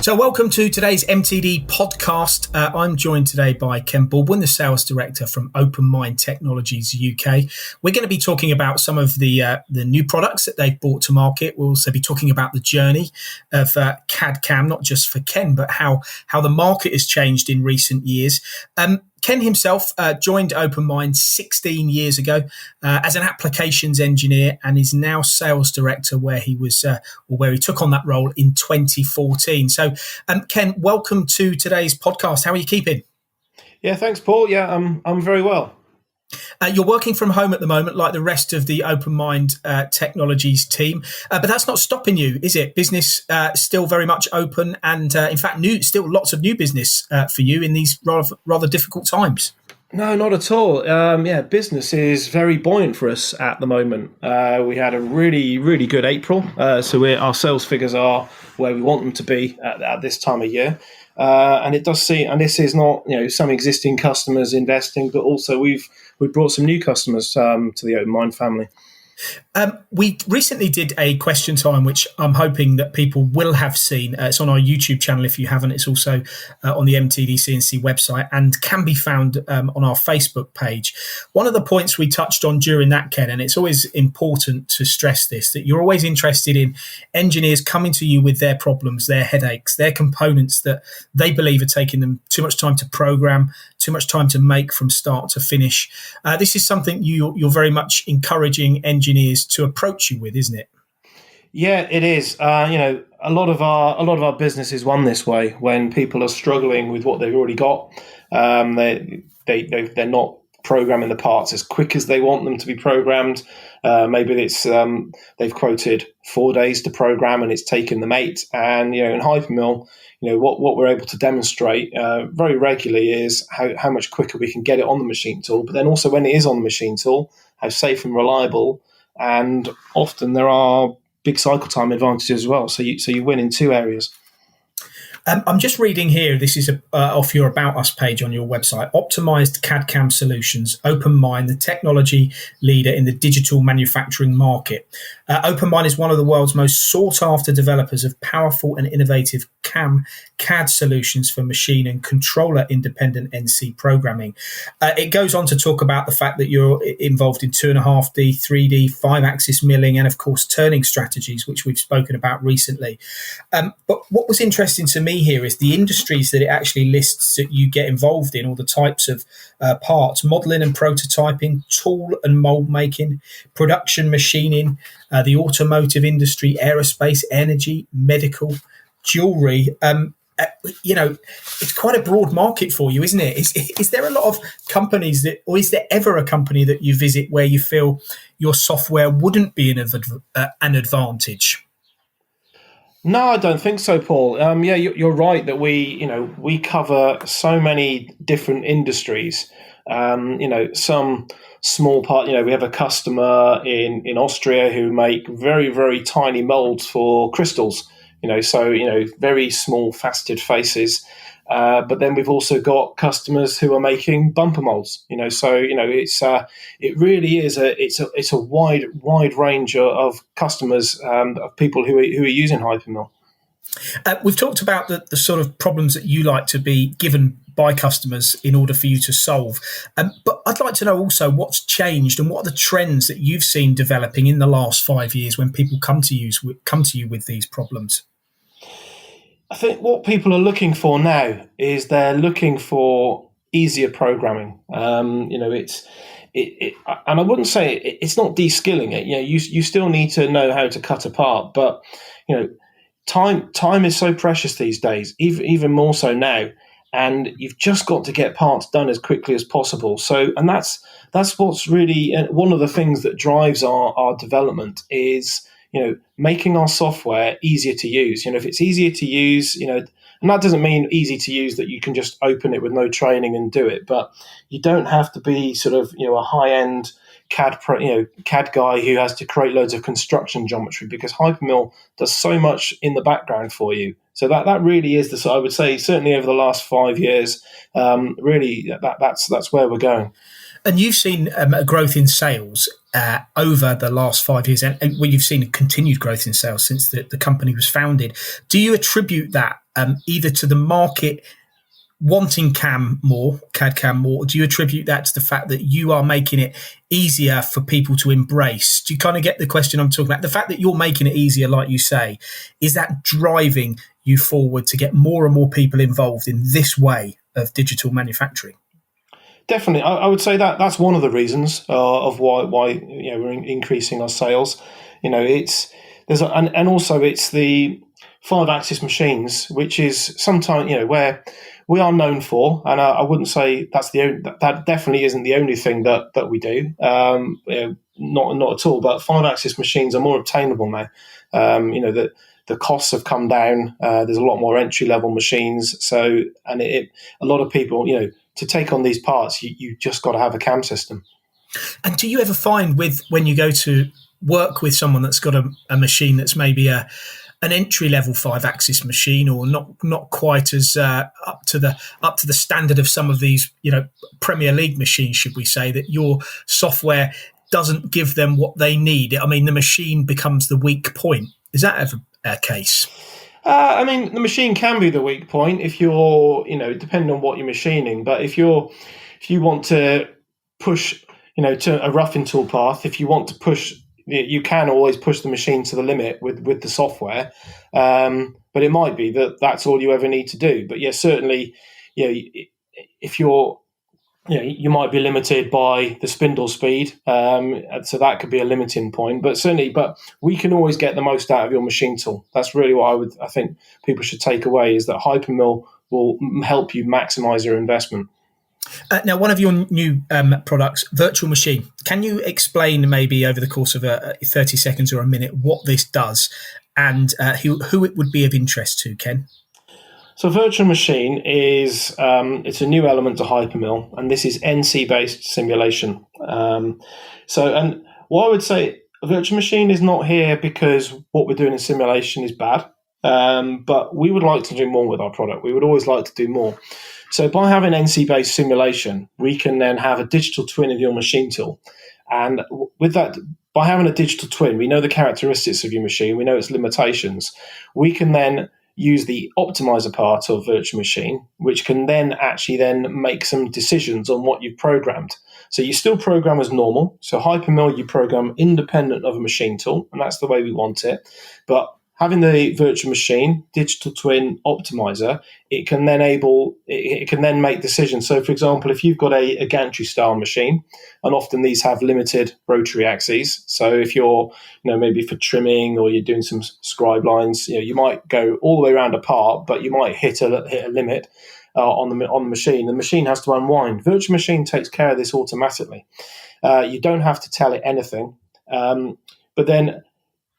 So welcome to today's MTD podcast. I'm joined today by Ken Baldwin, the sales director from OpenMind Technologies UK. We're going to be talking about some of the new products that they've brought to market. We'll also be talking about the journey of CAD/CAM, not just for Ken, but how the market has changed in recent years. Ken himself joined OpenMind 16 years ago as an applications engineer and is now sales director, where he took on that role in 2014. So, Ken, welcome to today's podcast. How are you keeping? Yeah, thanks, Paul. Yeah, I'm very well. You're working from home at the moment, like the rest of the OpenMind Technologies team, but that's not stopping you, is it? Business still very much open, and in fact, still lots of new business for you in these rather difficult times. No, not at all. Business is very buoyant for us at the moment. We had a really, really good April, so our sales figures are where we want them to be at this time of year. And it does seem, and this is not, some existing customers investing, but also we've brought some new customers to the OpenMind family. We recently did a question time, which I'm hoping that people will have seen. It's on our YouTube channel. If you haven't, it's also on the MTD CNC website and can be found on our Facebook page. One of the points we touched on during that, Ken, and it's always important to stress this, that you're always interested in engineers coming to you with their problems, their headaches, their components that they believe are taking them too much time to program, too much time to make from start to finish. This is something you're very much encouraging engineers to approach you with, isn't it? Yeah, it is. A lot of our business is run this way. When people are struggling with what they've already got, they're not programming the parts as quick as they want them to be programmed. Maybe it's they've quoted 4 days to program and it's taken them 8. And in HyperMILL, what we're able to demonstrate very regularly is how much quicker we can get it on the machine tool. But then also when it is on the machine tool, how safe and reliable. And often there are big cycle time advantages as well. So you win in 2 areas. I'm just reading here. This is off your About Us page on your website. Optimized CAD/CAM solutions. OpenMind, the technology leader in the digital manufacturing market. OpenMind is one of the world's most sought-after developers of powerful and innovative CAD solutions for machine and controller-independent NC programming. It goes on to talk about the fact that you're involved in 2.5D, 3D, 5-axis milling, and of course turning strategies, which we've spoken about recently. But what was interesting to me here is the industries that it actually lists that you get involved in, or the types of parts: modeling and prototyping, tool and mold making, production machining, the automotive industry, aerospace, energy, medical, jewelry. It's quite a broad market for you, isn't it? Is there a lot of companies or is there ever a company that you visit where you feel your software wouldn't be an advantage? No, I don't think so, Paul. You're right that we cover so many different industries. Some small part. We have a customer in Austria who make very, very tiny molds for crystals. Very small faceted faces. But then we've also got customers who are making bumper molds. It really is a wide range of customers, of people who are using HyperMILL. We've talked about the sort of problems that you like to be given by customers in order for you to solve. But I'd like to know also what's changed and what are the trends that you've seen developing in the last 5 years when people come to you with these problems. I think what people are looking for now is they're looking for easier programming. And I wouldn't say it's not de-skilling it. You still need to know how to cut a part, but time is so precious these days, even more so now. And you've just got to get parts done as quickly as possible. And that's what's really one of the things that drives our development is making our software easier to use. If it's easier to use, and that doesn't mean easy to use that you can just open it with no training and do it, but you don't have to be sort of a high-end CAD guy who has to create loads of construction geometry, because HyperMILL does so much in the background for you. So that really is I would say certainly over the last 5 years, really that's where we're going. And you've seen a growth in sales over the last 5 years, and you've seen a continued growth in sales since the company was founded. Do you attribute that either to the market wanting CAD CAM more, or do you attribute that to the fact that you are making it easier for people to embrace? Do you kind of get the question I'm talking about? The fact that you're making it easier, like you say, is that driving you forward to get more and more people involved in this way of digital manufacturing? Definitely, I would say that that's one of the reasons of why we're increasing our sales. And also it's the 5-axis machines, which is sometimes where we are known for, and I wouldn't say that definitely isn't the only thing that we do. Not at all. But 5-axis machines are more obtainable now. The costs have come down. There's a lot more entry level machines. So, and a lot of people, to take on these parts, you just got to have a CAM system. And do you ever find when you go to work with someone that's got a machine that's maybe an entry level 5-axis machine, or not quite as up to the standard of some of these Premier League machines, should we say, that your software doesn't give them what they need? I mean, the machine becomes the weak point. Is that ever a case? The machine can be the weak point if you're, depending on what you're machining. But if you want to push, to a roughing tool path, if you want to push, you can always push the machine to the limit with the software. But it might be that's all you ever need to do. But yeah, certainly, if you're, you might be limited by the spindle speed, so that could be a limiting point. But we can always get the most out of your machine tool. That's really what I think people should take away, is that HyperMILL will help you maximize your investment. Now, one of your new products, Virtual Machine, can you explain maybe over the course of 30 seconds or a minute what this does and who it would be of interest to, Ken? So Virtual Machine is it's a new element to HyperMILL, and this is NC-based simulation. And what I would say, a Virtual Machine is not here because what we're doing in simulation is bad, but we would like to do more with our product. We would always like to do more. So by having NC-based simulation, we can then have a digital twin of your machine tool. And with that, by having a digital twin, we know the characteristics of your machine, we know its limitations. We can then use the optimizer part of Virtual Machine, which can then make some decisions on what you've programmed. So you still program as normal. So HyperMILL, you program independent of a machine tool, and that's the way we want it. But having the Virtual Machine, digital twin optimizer, it can then make decisions. So, for example, if you've got a gantry style machine, and often these have limited rotary axes. So if you're, maybe for trimming or you're doing some scribe lines, you might go all the way around a part, but you might hit a limit on the machine. The machine has to unwind. Virtual Machine takes care of this automatically. You don't have to tell it anything.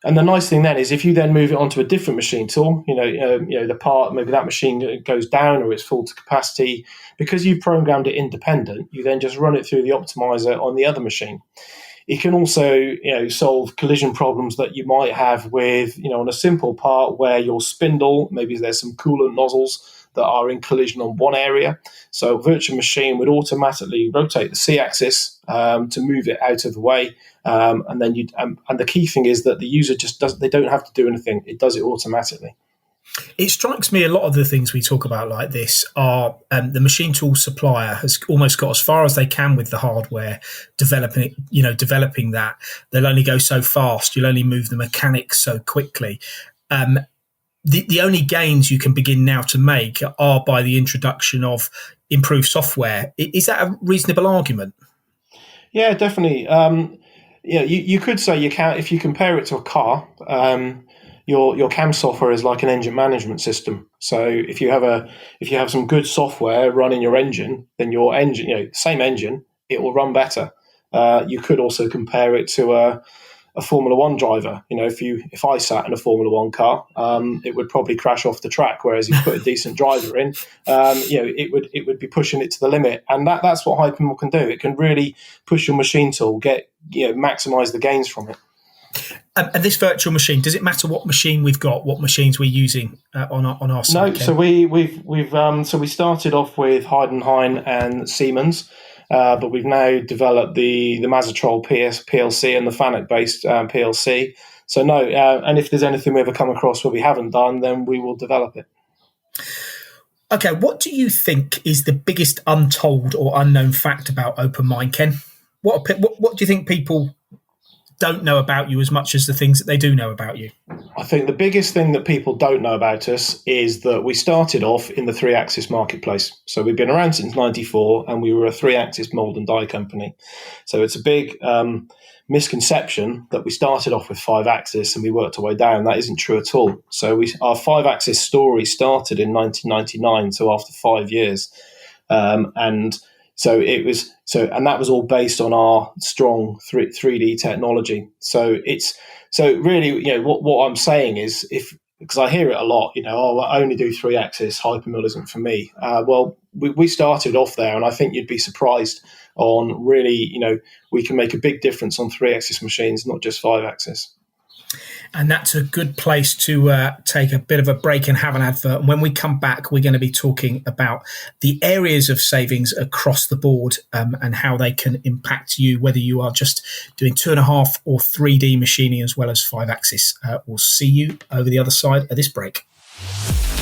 And the nice thing then is if you then move it onto a different machine tool, the part, maybe that machine goes down or it's full to capacity, because you've programmed it independent, you then just run it through the optimizer on the other machine. It can also, solve collision problems that you might have with, on a simple part where your spindle, maybe there's some coolant nozzles that are in collision on one area. So Virtual Machine would automatically rotate the C-axis to move it out of the way. And the key thing is that the user they don't have to do anything. It does it automatically. It strikes me a lot of the things we talk about like this are the machine tool supplier has almost got as far as they can with the hardware, developing that. They'll only go so fast. You'll only move the mechanics so quickly. The only gains you can begin now to make are by the introduction of improved software. Is that a reasonable argument? Yeah, definitely. You could say you can, if you compare it to a car, your CAM software is like an engine management system. So if you have some good software running your engine, then your engine, same engine, it will run better. You could also compare it to a Formula One driver. If I sat in a Formula One car, it would probably crash off the track. Whereas if you put a decent driver in, it would be pushing it to the limit. And that's what HyperMILL can do. It can really push your machine tool, maximize the gains from it. And this Virtual Machine, does it matter what machine we've got, what machines we're using on our site? No, so we started off with Heidenhain and Siemens. but we've now developed the Mazatrol PLC and the FANUC-based PLC. So no, and if there's anything we ever come across where we haven't done, then we will develop it. Okay, what do you think is the biggest untold or unknown fact about OpenMind, Ken? What do you think people don't know about you as much as the things that they do know about you? I think the biggest thing that people don't know about us is that we started off in the 3-axis marketplace. So we've been around since 94 and we were a 3-axis mold and die company. So it's a big misconception that we started off with 5-axis and we worked our way down. That isn't true at all. So our 5-axis story started in 1999, so after 5 years. And that was all based on our strong 3D technology. So really, what I'm saying is, because I hear it a lot, I only do 3-axis, HyperMILL isn't for me. Well, we started off there, and I think you'd be surprised on really, we can make a big difference on 3-axis machines, not just 5-axis. And that's a good place to take a bit of a break and have an advert. And when we come back, we're going to be talking about the areas of savings across the board and how they can impact you, whether you are just doing 2.5 or 3D machining as well as 5-axis. We'll see you over the other side of this break.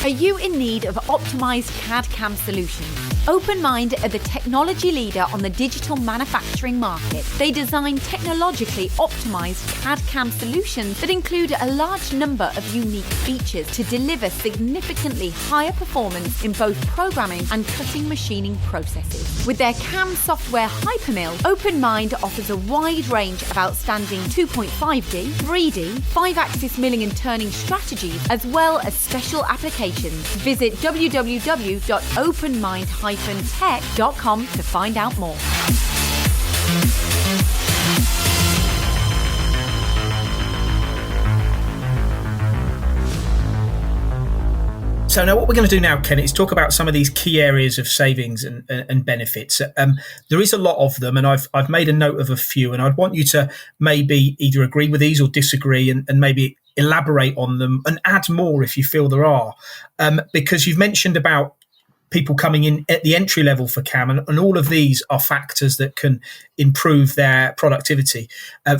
Are you in need of optimized CAD/CAM solutions? OpenMind are the technology leader on the digital manufacturing market. They design technologically optimized CAD/CAM solutions that include a large number of unique features to deliver significantly higher performance in both programming and cutting machining processes. With their CAM software HyperMILL, OpenMind offers a wide range of outstanding 2.5D, 3D, 5-axis milling and turning strategies, as well as special applications. Visit www.openmind-tech.com to find out more. So now what we're going to do now, Ken, is talk about some of these key areas of savings and benefits. There is a lot of them, and I've made a note of a few, and I'd want you to maybe either agree with these or disagree and maybe elaborate on them and add more if you feel there are. Because you've mentioned about people coming in at the entry level for CAM, and all of these are factors that can improve their productivity.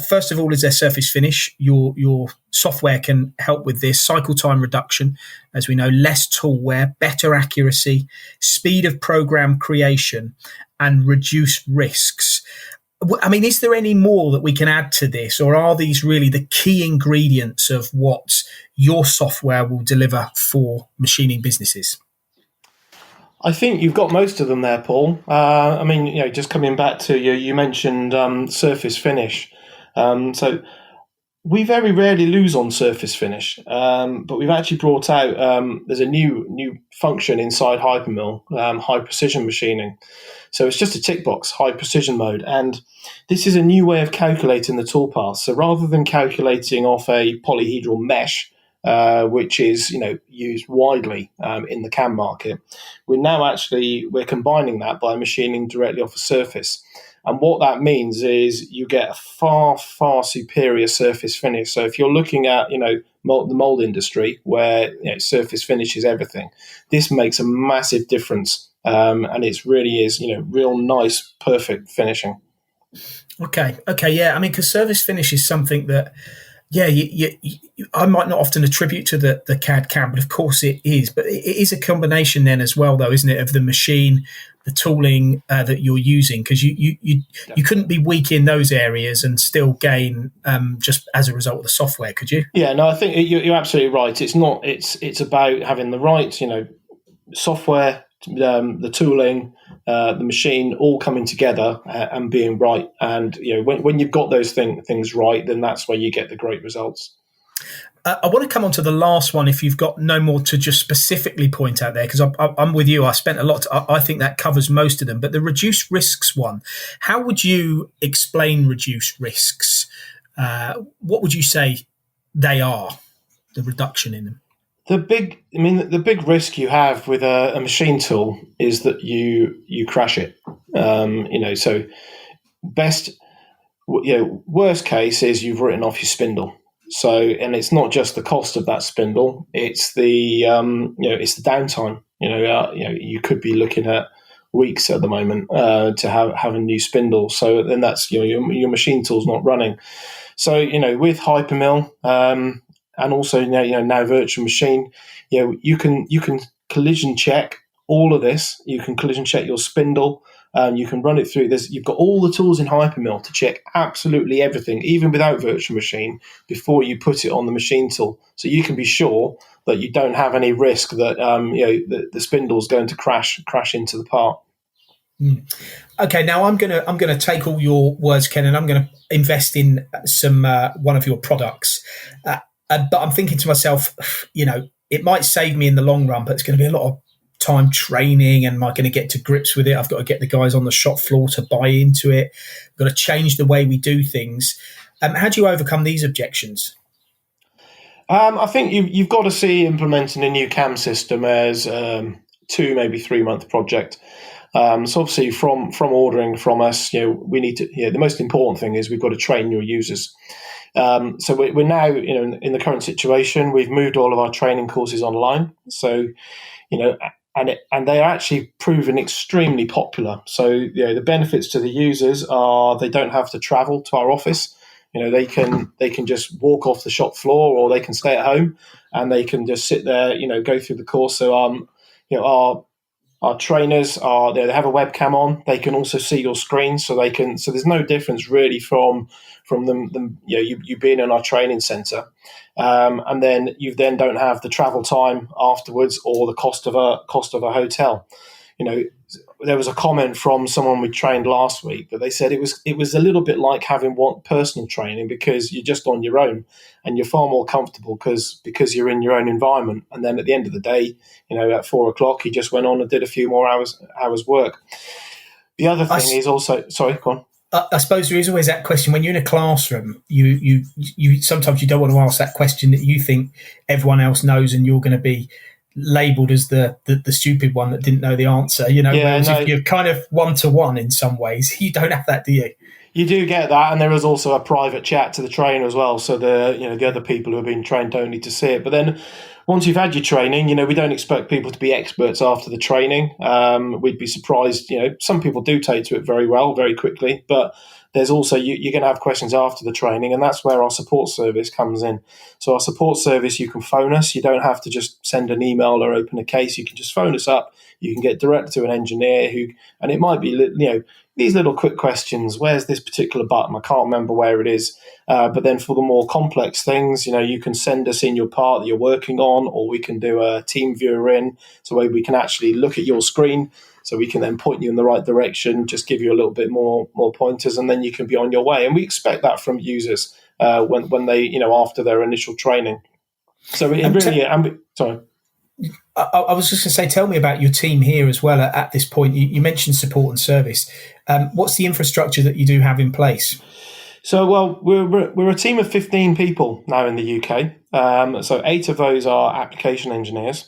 First of all is their surface finish. Your software can help with this. Cycle time reduction, as we know, less tool wear, better accuracy, speed of program creation, and reduced risks. I mean, is there any more that we can add to this, or are these really the key ingredients of what your software will deliver for machining businesses? I think you've got most of them there, Paul. Just coming back to you mentioned surface finish. So we very rarely lose on surface finish, but we've actually brought out, there's a new function inside HyperMILL, high precision machining. So it's just a tick box, high precision mode. And this is a new way of calculating the toolpath. So rather than calculating off a polyhedral mesh, which is used widely in the CAM market, we're combining that by machining directly off a surface. And what that means is you get a far, far superior surface finish. So if you're looking at the mold industry where surface finish is everything, this makes a massive difference, and it really is real nice, perfect finishing. Okay, yeah. I mean, because surface finish is something that, I might not often attribute to the CAD/CAM, but of course it is. But it is a combination then as well, though, isn't it, of the machine, the tooling that you're using? Because you couldn't be weak in those areas and still gain just as a result of the software, could you? Yeah, no, I think you're absolutely right. It's not. It's about having the right, software, the tooling, the machine, all coming together and being right. And when you've got those things right, then that's where you get the great results. I want to come on to the last one if you've got no more to just specifically point out there, because I'm with you. I spent a lot. I think that covers most of them. But the reduced risks one, how would you explain reduced risks? What would you say they are, the reduction in them? The big risk you have with a machine tool is that you crash it. So worst case is you've written off your spindle. So, and it's not just the cost of that spindle; it's the it's the downtime. You could be looking at weeks at the moment to have a new spindle. So then that's your machine tool's not running. So with HyperMILL and also now virtual machine, you can collision check all of this. You can collision check your spindle. You can run it through this. You've got all the tools in HyperMILL to check absolutely everything, even without virtual machine, before you put it on the machine tool. So you can be sure that you don't have any risk that the spindle is going to crash into the part. Okay, now I'm gonna take all your words, Ken, and I'm gonna invest in some one of your products. But I'm thinking to myself, it might save me in the long run, but it's going to be a lot of time training, and am I going to get to grips with it? I've got to get the guys on the shop floor to buy into it. I've got to change the way we do things. How do you overcome these objections? I think you've got to see implementing a new CAM system as 2, maybe 3 month project. So obviously from ordering from us, we need to, the most important thing is we've got to train your users. So we're now, in the current situation, we've moved all of our training courses online. So, and they are actually proven extremely popular. So, the benefits to the users are they don't have to travel to our office. They can just walk off the shop floor, or they can stay at home and they can just sit there, go through the course. So, our trainers they have a webcam on. They can also see your screen, so there's no difference really from them you being in our training centre, and then you then don't have the travel time afterwards or the cost of a hotel. There was a comment from someone we trained last week that they said it was a little bit like having personal training, because you're just on your own and you're far more comfortable because you're in your own environment. And then at the end of the day, at 4:00, you just went on and did a few more hours work. The other thing is also, sorry, go on. I suppose there is always that question when you're in a classroom. You sometimes you don't want to ask that question that you think everyone else knows, and you're going to be labelled as the stupid one that didn't know the answer. Whereas if you're kind of one-to-one in some ways, you don't have that, do you? You do get that, and there is also a private chat to the trainer as well. So the other people who have been trained don't need to see it. But then once you've had your training, we don't expect people to be experts after the training. We'd be surprised. Some people do take to it very well, very quickly, but there's also you're going to have questions after the training, and that's where our support service comes in. So our support service, you can phone us. You don't have to just send an email or open a case. You can just phone us up. You can get direct to an engineer and it might be these little quick questions. Where's this particular button? I can't remember where it is. But then for the more complex things, you can send us in your part that you're working on, or we can do a team viewer in, so we can actually look at your screen. So we can then point you in the right direction, just give you a little bit more pointers, and then you can be on your way. And we expect that from users when they, after their initial training. So sorry. I was just going to say, tell me about your team here as well. At this point, you mentioned support and service. What's the infrastructure that you do have in place? So, well, we're a team of 15 people now in the UK. So 8 of those are application engineers.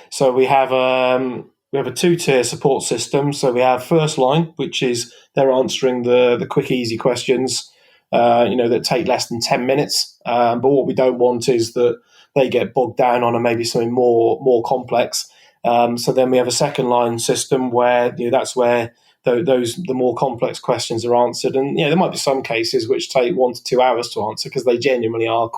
So we have a 2-tier support system. So we have first line, which is they're answering the quick, easy questions, that take less than 10 minutes. But what we don't want is that they get bogged down on maybe something more complex. So then we have a second line system where that's where the more complex questions are answered. And there might be some cases which take 1 to 2 hours to answer, because they genuinely are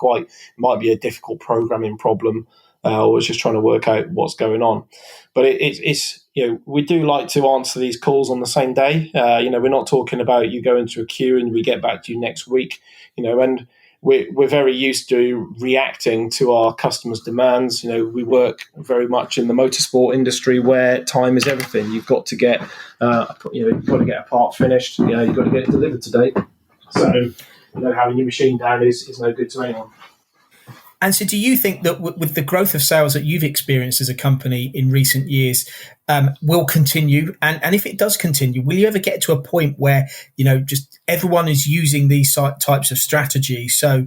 might be a difficult programming problem. Or just trying to work out what's going on. But it's we do like to answer these calls on the same day. We're not talking about you go into a queue and we get back to you next week. And we're very used to reacting to our customers' demands. We work very much in the motorsport industry where time is everything. You've got to get you've got to get a part finished. You've got to get it delivered today. So having your machine down is no good to anyone. And so do you think that with the growth of sales that you've experienced as a company in recent years will continue? And if it does continue, will you ever get to a point where, just everyone is using these types of strategies? So,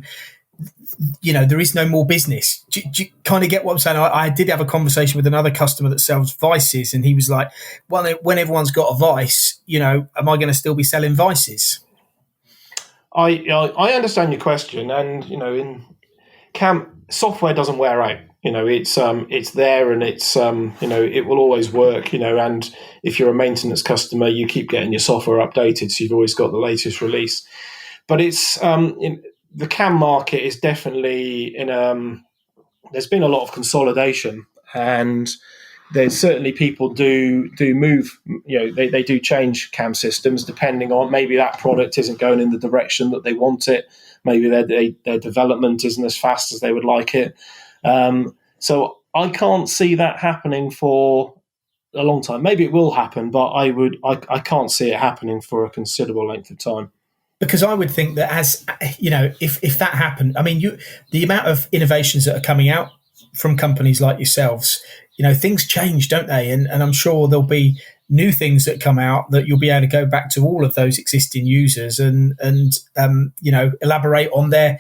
there is no more business. Do you kind of get what I'm saying? I did have a conversation with another customer that sells vices, and he was like, well, when everyone's got a vice, am I going to still be selling vices? I understand your question. And, in CAM, software doesn't wear out. It's there, and it's it will always work. And if you're a maintenance customer, you keep getting your software updated, so you've always got the latest release. But it's the CAM market is definitely there's been a lot of consolidation, and there's certainly people do move. They do change CAM systems depending on, maybe that product isn't going in the direction that they want it. Maybe their development isn't as fast as they would like it. So I can't see that happening for a long time. Maybe it will happen, but I can't see it happening for a considerable length of time. Because I would think that, as if that happened, I mean, the amount of innovations that are coming out from companies like yourselves, things change, don't they? And I'm sure there'll be new things that come out that you'll be able to go back to all of those existing users and elaborate on their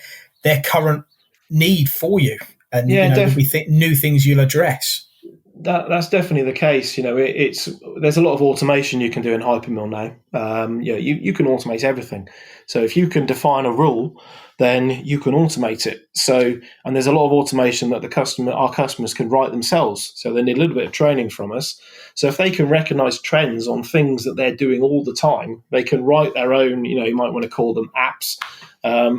current need for you. And there'll be new things you'll address. That's definitely the case. There's a lot of automation you can do in HyperMILL now. You can automate everything. So if you can define a rule, then you can automate it. And there's a lot of automation that our customers can write themselves. So they need a little bit of training from us. So if they can recognize trends on things that they're doing all the time, they can write their own, you might want to call them apps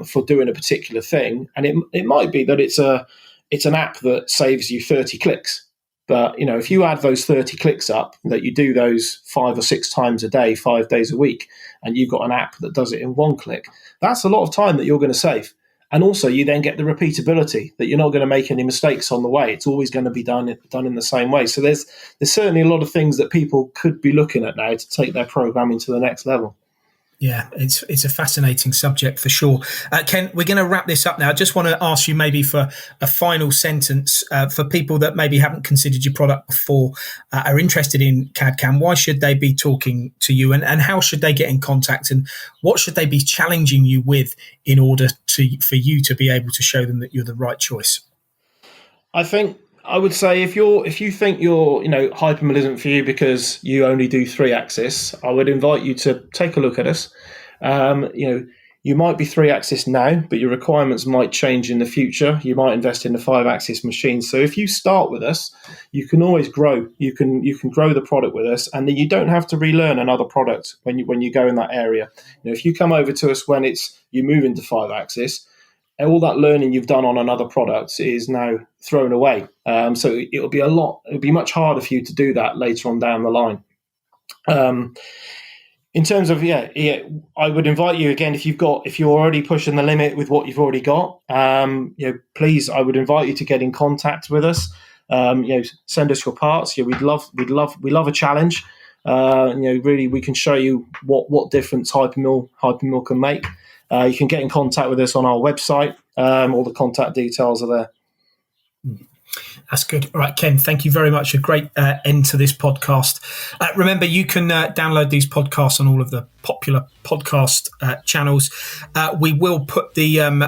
for doing a particular thing. And it might be that it's an app that saves you 30 clicks. But, if you add those 30 clicks up, that you do those 5 or 6 times a day, 5 days a week, and you've got an app that does it in 1 click, that's a lot of time that you're going to save. And also you then get the repeatability, that you're not going to make any mistakes on the way. It's always going to be done in the same way. So there's certainly a lot of things that people could be looking at now to take their programming to the next level. Yeah, it's a fascinating subject for sure. Ken, we're going to wrap this up now. I just want to ask you maybe for a final sentence for people that maybe haven't considered your product before, are interested in CAD/CAM. Why should they be talking to you, and how should they get in contact, and what should they be challenging you with in order for you to be able to show them that you're the right choice? I would say if you think HyperMILL isn't for you because you only do 3-axis, I would invite you to take a look at us. You might be 3-axis now, but your requirements might change in the future. You might invest in a 5-axis machine. So if you start with us, you can always grow. You can grow the product with us, and then you don't have to relearn another product when you go in that area. If you come over to us when you move into 5-axis, all that learning you've done on another product is now thrown away. So it'll be much harder for you to do that later on down the line. In terms of, I would invite you again, if you're already pushing the limit with what you've already got, please, I would invite you to get in contact with us. Send us your parts. We love a challenge. Really, we can show you what difference HyperMILL can make. You can get in contact with us on our website. All the contact details are there. That's good. All right, Ken, thank you very much. A great end to this podcast. Remember, you can download these podcasts on all of the popular podcast channels. We will put in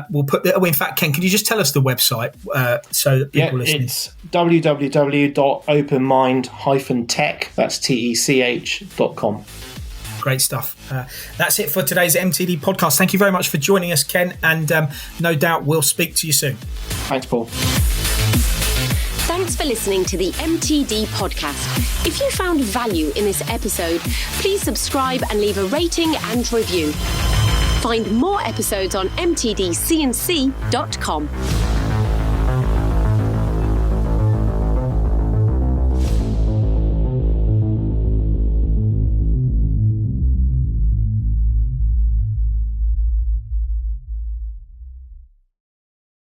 fact, Ken, can you just tell us the website so that people listening? It's www.openmind-tech, that's tech.com. Great stuff. That's it for today's MTD podcast. Thank you very much for joining us, Ken, and no doubt we'll speak to you soon. Thanks, Paul. Thanks for listening to the MTD podcast. If you found value in this episode, please subscribe and leave a rating and review. Find more episodes on mtdcnc.com.